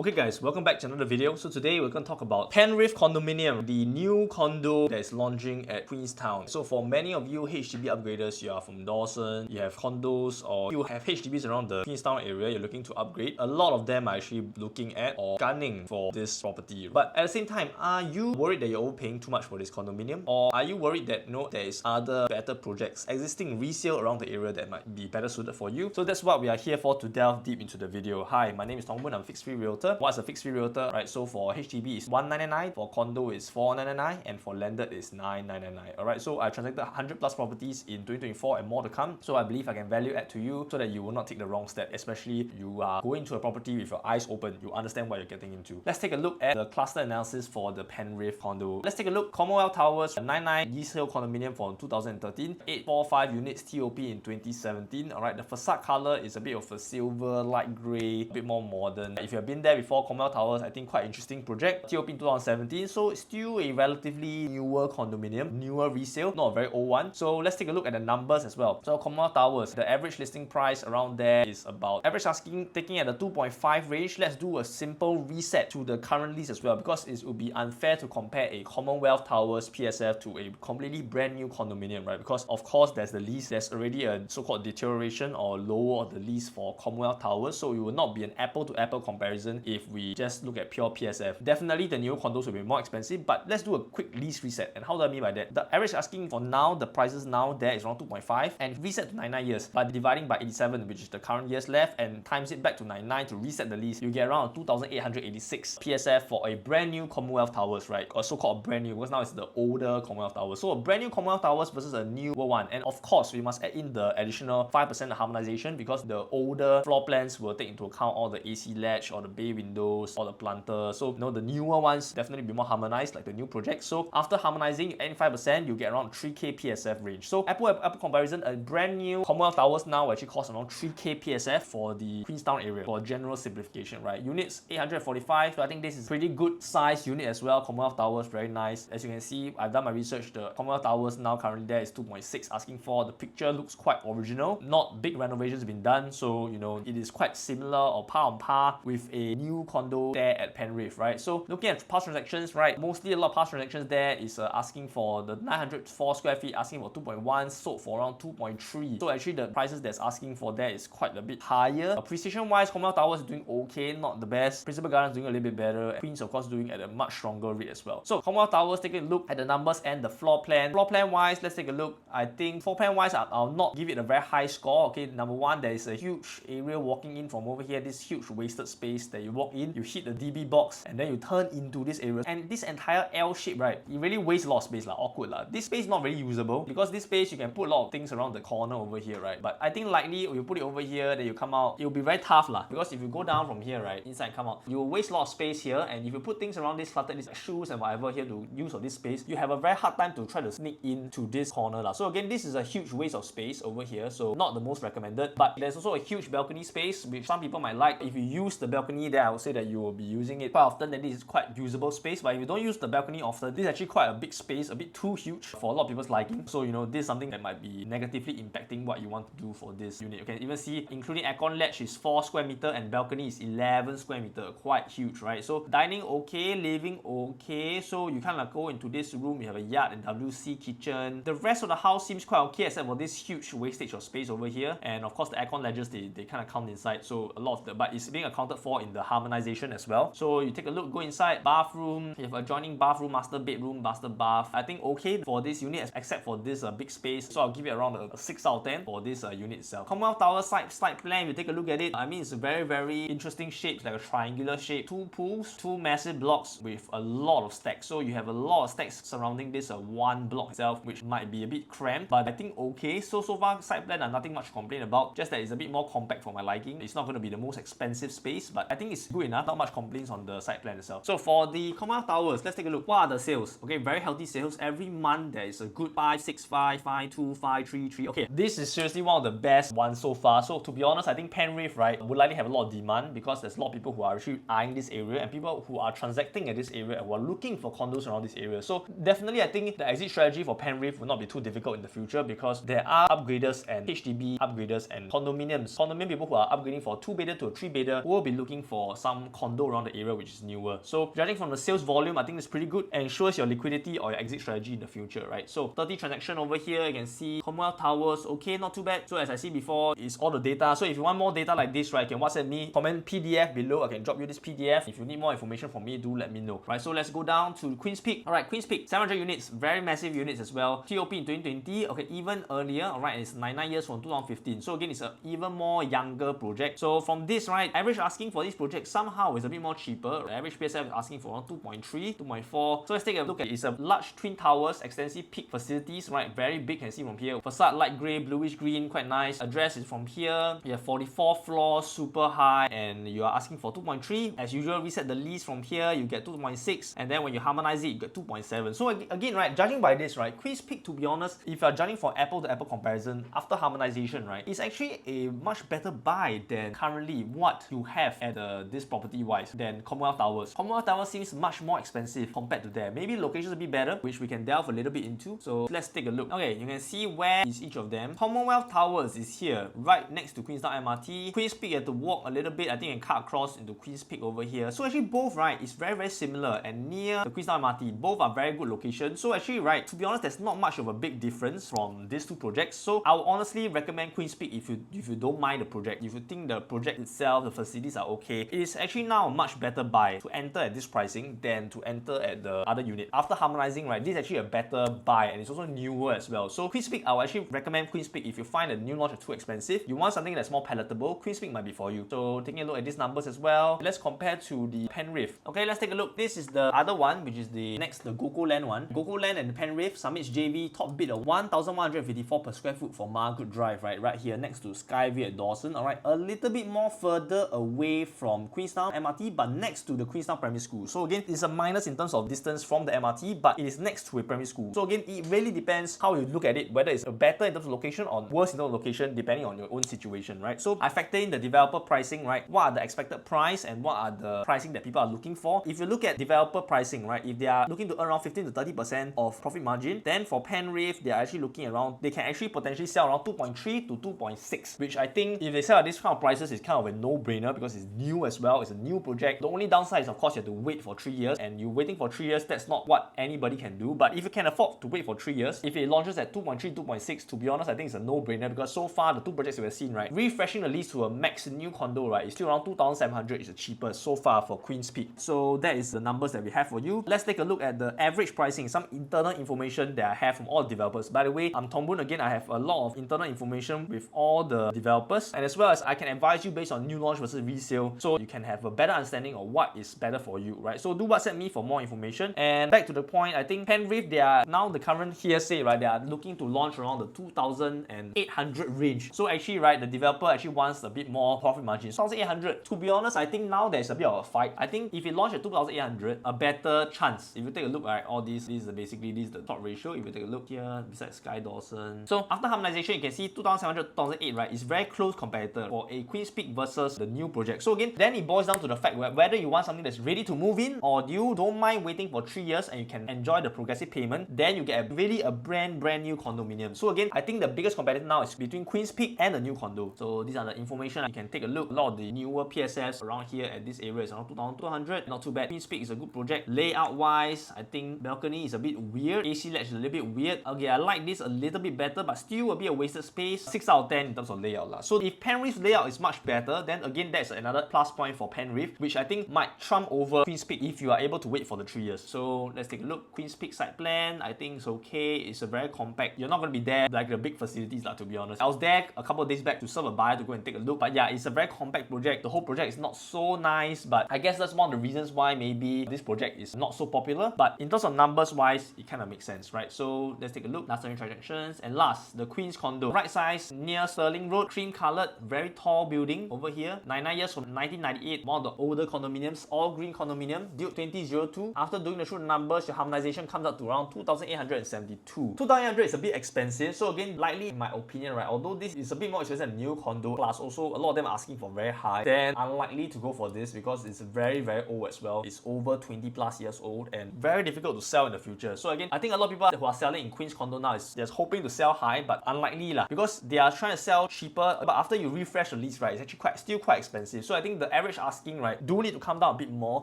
Okay guys, welcome back to another video. So today we're going to talk about Penrith Condominium, the new condo that is launching at Queenstown. So for many of you HDB upgraders, you are from Dawson, you have condos, or you have HDBs around the Queenstown area, you're looking to upgrade. A lot of them are actually looking at or gunning for this property. But at the same time, are you worried that you're overpaying too much for this condominium? Or are you worried that there is other better projects existing resale around the area that might be better suited for you? So that's what we are here for, to delve deep into the video. Hi, my name is Tong Boon, I'm a fixed fee realtor. What's a fixed fee realtor? Right, so for HDB is $199, for condo is $499, and for landed is $999. Alright, so I transacted 100 plus properties in 2024 and more to come. So I believe I can value add to you so that you will not take the wrong step, especially if you are going to a property with your eyes open. You understand what you're getting into. Let's take a look at the cluster analysis for the Penrith condo. Let's take a look. Commonwealth Towers, 99 resale condominium from 2013, 845 units TOP in 2017. Alright, the facade color is a bit of a silver, light grey, a bit more modern. If you have been there before, Commonwealth Towers, I think quite interesting project. TOP in 2017, so it's still a relatively newer condominium, newer resale, not a very old one. So let's take a look at the numbers as well. So Commonwealth Towers, the average listing price around there is about, average asking taking at the 2.5 range. Let's do a simple reset to the current lease as well, because it would be unfair to compare a Commonwealth Towers PSF to a completely brand new condominium, right? Because of course there's the lease, there's already a so-called deterioration or lower of the lease for Commonwealth Towers, so it will not be an apple to apple comparison if we just look at pure PSF. Definitely the new condos will be more expensive, but let's do a quick lease reset. And how do I mean by that? The average asking for now, the prices now there is around 2.5 and reset to 99 years, but dividing by 87, which is the current years left, and times it back to 99 to reset the lease, you get around 2,886 PSF for a brand new Commonwealth Towers, right? Or so-called brand new, because now it's the older Commonwealth Towers. So a brand new Commonwealth Towers versus a newer one. And of course, we must add in the additional 5% harmonization, because the older floor plans will take into account all the AC latch or the bay windows or the planter. So the newer ones definitely be more harmonized, like the new project. So after harmonizing, you add in 5%, you get around 3K PSF range. So apple comparison, a brand new Commonwealth Towers now will actually cost around 3K PSF for the Queenstown area, for general simplification, right? Units 845, so I think this is pretty good size unit as well. Commonwealth Towers, very nice. As you can see, I've done my research. The Commonwealth Towers now currently there is 2.6 asking for. The picture looks quite original. Not big renovations been done, so it is quite similar or par on par with a new condo there at Penrith, right? So looking at past transactions, right, mostly a lot of past transactions there is asking for the 904 square feet, asking for 2.1, sold for around 2.3. So actually the prices that's asking for there is quite a bit higher. Appreciation wise, Commonwealth Towers is doing okay, not the best. Principal Gardens doing a little bit better. Queens of course doing at a much stronger rate as well. So Commonwealth Towers, taking a look at the numbers and the floor plan. Floor plan wise, let's take a look. I think floor plan wise, I'll not give it a very high score. Okay, number one, there is a huge area walking in from over here, this huge wasted space that you walk in, you hit the DB box, and then you turn into this area. And this entire L shape, right, it really wastes a lot of space, awkward. This space is not very usable, because this space you can put a lot of things around the corner over here, right? But I think likely you put it over here, then you come out, it will be very tough, because if you go down from here, right, inside come out, you will waste a lot of space here. And if you put things around this cluttered, these shoes and whatever here to use of this space, you have a very hard time to try to sneak into this corner. So again, this is a huge waste of space over here, so not the most recommended. But there's also a huge balcony space, which some people might like. If you use the balcony there, I would say that you will be using it quite often, then this is quite usable space. But if you don't use the balcony often, this is actually quite a big space, a bit too huge for a lot of people's liking. So this is something that might be negatively impacting what you want to do for this unit. You can even see, including aircon ledge is 4 square meter and balcony is 11 square meter, quite huge, right? So dining okay, living okay. So you kind of go into this room, you have a yard and WC kitchen. The rest of the house seems quite okay, except for this huge wastage of space over here. And of course the aircon ledges, they kind of count inside, so a lot of but it's being accounted for in the harmonization as well. So you take a look, go inside, bathroom, you have adjoining bathroom, master bedroom, master bath. I think okay for this unit, except for this big space, so I'll give it around a 6 out of 10 for this unit itself. Commonwealth Tower side plan, you take a look at it, I mean it's a very interesting shape, like a triangular shape, 2 pools, 2 massive blocks with a lot of stacks. So you have a lot of stacks surrounding this one block itself, which might be a bit cramped, but I think okay. So far side plan are nothing much to complain about, just that it's a bit more compact for my liking. It's not going to be the most expensive space, but I think it's good enough. Not much complaints on the side plan itself. So for the Commonwealth Towers, let's take a look. What are the sales? Okay, very healthy sales. Every month there is a good 565, 525, 33. Okay, this is seriously one of the best ones so far. So to be honest, I think Penrith, right, would likely have a lot of demand, because there's a lot of people who are actually eyeing this area and people who are transacting at this area and who are looking for condos around this area. So definitely I think the exit strategy for Penrith will not be too difficult in the future, because there are upgraders and HDB upgraders and condominiums. Condominium people who are upgrading for 2-bedder to a 3-bedder will be looking for or some condo around the area which is newer. So judging from the sales volume, I think it's pretty good and shows your liquidity or your exit strategy in the future, right? So 30 transaction over here, you can see Commonwealth Towers, okay, not too bad. So as I see before, it's all the data. So if you want more data like this, right, you can WhatsApp me, comment PDF below. I can drop you this PDF. If you need more information from me, do let me know, right? So let's go down to Queen's Peak. All right, Queen's Peak, 700 units, very massive units as well. TOP in 2020, okay, even earlier, all right, it's 99 years from 2015. So again, it's an even more younger project. So from this, right, average asking for this project somehow is a bit more cheaper. The average PSF is asking for around 2.3, 2.4. So let's take a look at it. It's a large twin towers, extensive peak facilities, right? Very big, can see from here. Facade light grey, bluish green, quite nice. Address is from here. You have 44 floors, super high, and you are asking for 2.3. As usual, reset the lease from here, you get 2.6, and then when you harmonize it, you get 2.7. So again, right, judging by this, right, Queen's Peak, to be honest, if you are judging for apple to apple comparison after harmonization, right, it's actually a much better buy than currently what you have at this property wise than Commonwealth Towers. Commonwealth Towers seems much more expensive compared to there. Maybe locations a bit better, which we can delve a little bit into. So let's take a look. Okay, you can see where is each of them. Commonwealth Towers is here, right next to Queenstown MRT. Queen's Peak, you have to walk a little bit. I think you can cut across into Queen's Peak over here. So actually both, right, is very similar and near the Queenstown MRT. Both are very good locations. So actually, right, to be honest, there's not much of a big difference from these two projects. So I would honestly recommend Queen's Peak if you don't mind the project. If you think the project itself, the facilities are okay, it is actually now a much better buy to enter at this pricing than to enter at the other unit. After harmonizing, right, this is actually a better buy and it's also newer as well. So Queen's Peak, I would actually recommend Queen's Peak if you find the new launch too expensive. You want something that's more palatable, Queen's Peak might be for you. So taking a look at these numbers as well, let's compare to the Penrith. Okay, let's take a look. This is the other one, which is the Gogo Land one. Gogo Land and Penrith, Summits JV, top bid of 1,154 per square foot for Margaret Drive, right here next to Skyview at Dawson. All right, a little bit more further away from Queenstown MRT, but next to the Queenstown Primary School. So again, it's a minus in terms of distance from the MRT, but it is next to a primary school. So again, it really depends how you look at it, whether it's better in terms of location or worse in terms of location, depending on your own situation, right? So I factor in the developer pricing, right? What are the expected price and what are the pricing that people are looking for? If you look at developer pricing, right, if they are looking to earn around 15 to 30% of profit margin, then for Penrith, they are actually looking around, they can actually potentially sell around 2.3 to 2.6, which I think if they sell at this kind of prices, it's kind of a no-brainer because it's new as well. It's a new project. The only downside is, of course, you have to wait for 3 years, and you're waiting for 3 years, that's not what anybody can do. But if you can afford to wait for 3 years, if it launches at 2.3, 2.6, to be honest, I think it's a no-brainer because so far the two projects we've seen, right, refreshing the lease to a max new condo, right, is still around 2,700 is the cheapest so far for Queen's Peak. So that is the numbers that we have for you. Let's take a look at the average pricing, some internal information that I have from all the developers. By the way, I'm Tong Boon again. I have a lot of internal information with all the developers, and as well as I can advise you based on new launch versus resale, so you can have a better understanding of what is better for you, right? So do WhatsApp me for more information. And back to the point, I think Penrith, they are now the current hearsay, right? They are looking to launch around the 2,800 range. So actually, right, the developer actually wants a bit more profit margin. 2,800. To be honest, I think now there's a bit of a fight. I think if it launched at 2,800, a better chance. If you take a look, right, all these is basically this is the top ratio. If you take a look here, besides Sky Dawson. So after harmonization, you can see 2,700, 2,008, right? It's very close competitor for a Queen's Peak versus the new project. So again, then it boils down to the fact whether you want something that's ready to move in or you don't mind waiting for 3 years and you can enjoy the progressive payment, then you get a brand new condominium. So again, I think the biggest competitor now is between Queen's Peak and the new condo. So these are the information. You can take a look. A lot of the newer PSFs around here at this area is around 2,200. Not too bad. Queen's Peak is a good project. Layout wise, I think balcony is a bit weird. AC ledge is a little bit weird. Okay, I like this a little bit better, but still a bit of wasted space. 6 out of 10 in terms of layout lah. So if Penrith's layout is much better, then again that's another plus point for Penrith, which I think might trump over Queen's Peak if you are able to wait for the 3 years. So let's take a look. Queen's Peak site plan, I think it's okay. It's a very compact. You're not going to be there like the big facilities lah, to be honest. I was there a couple of days back to serve a buyer to go and take a look, but yeah, it's a very compact project. The whole project is not so nice, but I guess that's one of the reasons why maybe this project is not so popular. But in terms of numbers wise, it kind of makes sense, right? So let's take a look. Last 30 transactions. And last, the Queen's condo. Right size, near Stirling Road, cream colored, very tall building over here. 99 years from 1998, one of the older condominiums, all green condominium, built 2002. After doing the true numbers, your harmonization comes up to around 2,872. 2,800 is a bit expensive. So again, likely in my opinion, right, although this is a bit more expensive than new condo, plus also a lot of them are asking for very high, then unlikely to go for this because it's very old as well. It's over 20 plus years old and very difficult to sell in the future. So again, I think a lot of people who are selling in Queen's condo now is just hoping to sell high, but unlikely lah, because they are trying to sell cheaper, but after you refresh the lease, right, it's actually still quite expensive. So I think the the average asking, right, do need to come down a bit more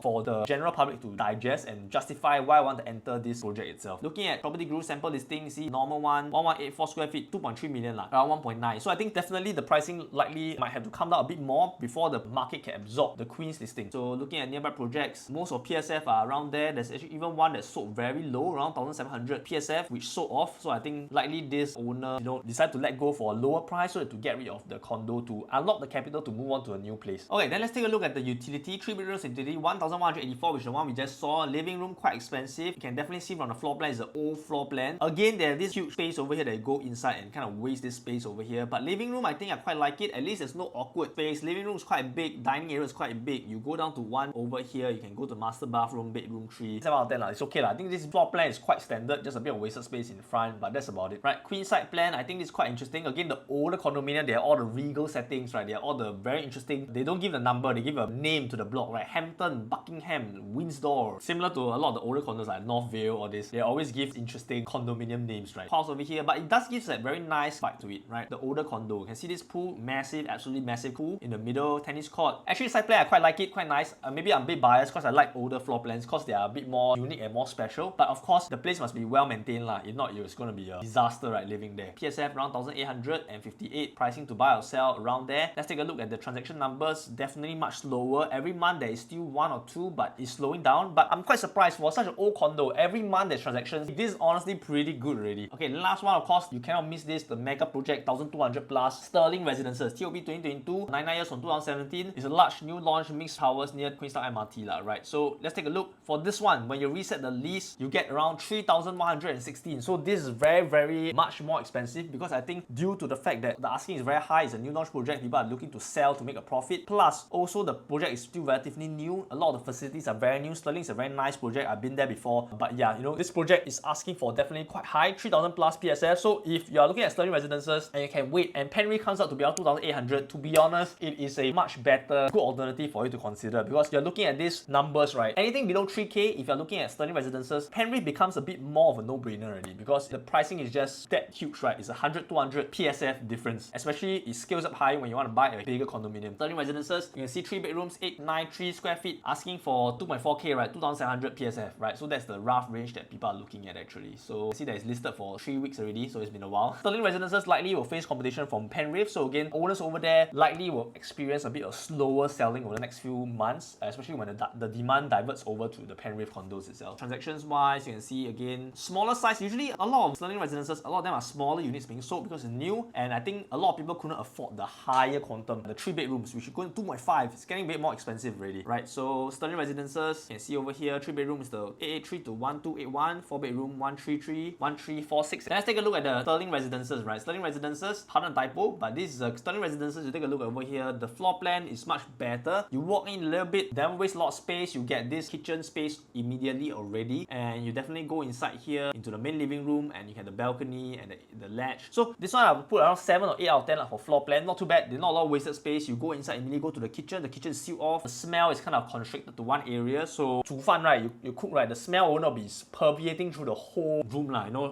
for the general public to digest and justify why I want to enter this project itself. Looking at Property Guru sample listing, see normal one, 1184 square feet, 2.3 million lah, around 1.9. So I think definitely the pricing likely might have to come down a bit more before the market can absorb the Queen's listing. So looking at nearby projects, most of PSF are around there. There's actually even one that sold very low, around 1700 PSF, which sold off. So I think likely this owner, decide to let go for a lower price so to get rid of the condo to unlock the capital to move on to a new place. Okay, then let's take a look at the utility. 3 bedrooms utility, 1184, which is the one we just saw. Living room quite expensive. You can definitely see from the floor plan is the old floor plan. Again, there's this huge space over here that you go inside and kind of waste this space over here. But living room, I think I quite like it. At least there's no awkward space. Living room is quite big. Dining area is quite big. You go down to one over here. You can go to master bathroom, bedroom 3. 7 out of 10 lah. It's okay lah. I think this floor plan is quite standard. Just a bit of wasted space in front, but that's about it. Right, queen side plan. I think this is quite interesting. Again, the older condominium, they have all the regal settings, right? They are all the very interesting. They don't give the number. They give a name to the block, right? Hampton, Buckingham, Windsor. Similar to a lot of the older condos like North Vale or this. They always give interesting condominium names, right? House over here, but it does give that very nice vibe to it, right? The older condo. You can see this pool, massive, absolutely massive pool in the middle, tennis court. Actually, side plan I quite like it, quite nice. Maybe I'm a bit biased because I like older floor plans because they are a bit more unique and more special. But of course, the place must be well maintained lah. If not, it's going to be a disaster, right? Living there. PSF around 1858. Pricing to buy or sell around there. Let's take a look at the transaction numbers. Definitely much slower. Every month there is still 1 or 2, but it's slowing down. But I'm quite surprised for such an old condo. Every month there's transactions. This is honestly pretty good already. Okay, the last one, of course, you cannot miss this. The mega project, 1200 plus. Stirling Residences, TOB 2022, 99 years from 2017. It's a large new launch mixed towers near Queenstown MRT lah, right? So let's take a look. For this one, when you reset the lease, you get around 3,116. So this is very much more expensive because I think due to the fact that the asking is very high, it's a new launch project, people are looking to sell to make a profit. Plus, also the project is still relatively new. A lot of the facilities are very new. Stirling is a very nice project. I've been there before. But yeah, this project is asking for definitely quite high, 3,000 plus PSF. So if you are looking at Stirling Residences and you can wait and Penrith comes out to be around 2,800, to be honest, it is a much better, good alternative for you to consider because you're looking at these numbers, right? Anything below 3K, if you're looking at Stirling Residences, Penrith becomes a bit more of a no-brainer already because the pricing is just that huge, right? It's 100, 200 PSF difference. Especially it scales up high when you want to buy a bigger condominium. Stirling Residences, you can see 3 bedrooms, 893 square feet, asking for 2.4K, right? 2,700 PSF, right? So that's the rough range that people are looking at actually. So see that it's listed for 3 weeks already, so it's been a while. Stirling Residences likely will face competition from Penrith. So again, owners over there likely will experience a bit of slower selling over the next few months, especially when the demand diverts over to the Penrith condos itself. Transactions wise, you can see again, smaller size. Usually a lot of Stirling Residences, a lot of them are smaller units being sold because it's new, and I think a lot of people couldn't afford the higher quantum, the 3 bedrooms, which should go in 2.5. It's getting a bit more expensive already, right? So Stirling Residences, you can see over here, 3 bedroom is the 883 to 1281, 4 bedroom 133, 1346. Let's take a look at the Stirling Residences, right? Stirling Residences, pardon typo, but this is a Stirling Residences. You take a look over here, the floor plan is much better. You walk in a little bit, don't waste a lot of space. You get this kitchen space immediately already, and you definitely go inside here into the main living room, and you have the balcony and the latch. So this one I will put around 7 or 8 out of 10 for floor plan. Not too bad. There's not a lot of wasted space. You go inside, immediately go to the kitchen. The kitchen is sealed off. The smell is kind of constricted to one area. So 煮饭, right? You cook, right? The smell will not be permeating through the whole room,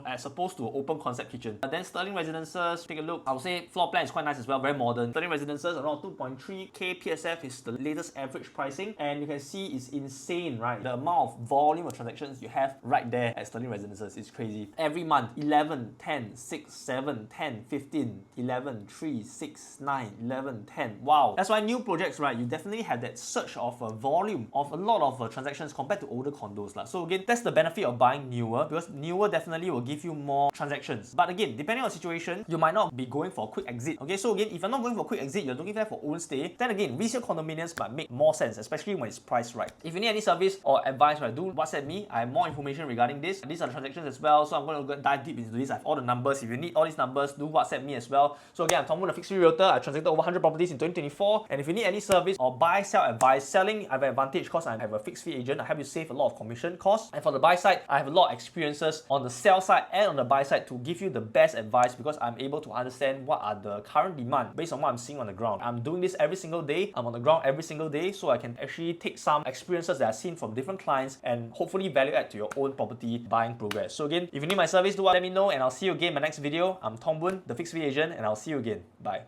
as opposed to an open concept kitchen. And then Stirling Residences, take a look. I would say floor plan is quite nice as well, very modern. Stirling Residences around 2.3K PSF is the latest average pricing, and you can see it's insane, right? The amount of volume of transactions you have right there at Stirling Residences is crazy. Every month, 11, 10, 6, 7, 10, 15, 11, 3, 6, 9, 11, 10. Wow. That's why new projects, right? You definitely have that surge of volume of a lot of transactions compared to older condos. So again, that's the benefit of buying newer, because newer definitely will give you more transactions. But again, depending on the situation, you might not be going for a quick exit. Okay, so again, if you're not going for a quick exit, you're looking there for own stay, then again, resale condominiums might make more sense, especially when it's priced right. If you need any service or advice, right, do WhatsApp me. I have more information regarding this. These are the transactions as well, so I'm going to dive deep into this. I have all the numbers. If you need all these numbers, do WhatsApp me as well. So again, I'm Tong Boon, a fixed fee realtor. I transacted over 100 properties in 2024. And if you need any service or buy, sell advice, selling, I have an advantage because I have a fixed fee agent. I help you save a lot of commission costs. And for the buy side, I have a lot of experiences on the sell side and on the buy side to give you the best advice, because I'm able to understand what are the current demand based on what I'm seeing on the ground. I'm doing this every single day. I'm on the ground every single day, so I can actually take some experiences that I've seen from different clients and hopefully value add to your own property buying progress. So again, if you need my service, do let me know, and I'll see you again in my next video. I'm Tong Boon, the fixed fee agent, and I'll see you again. Bye.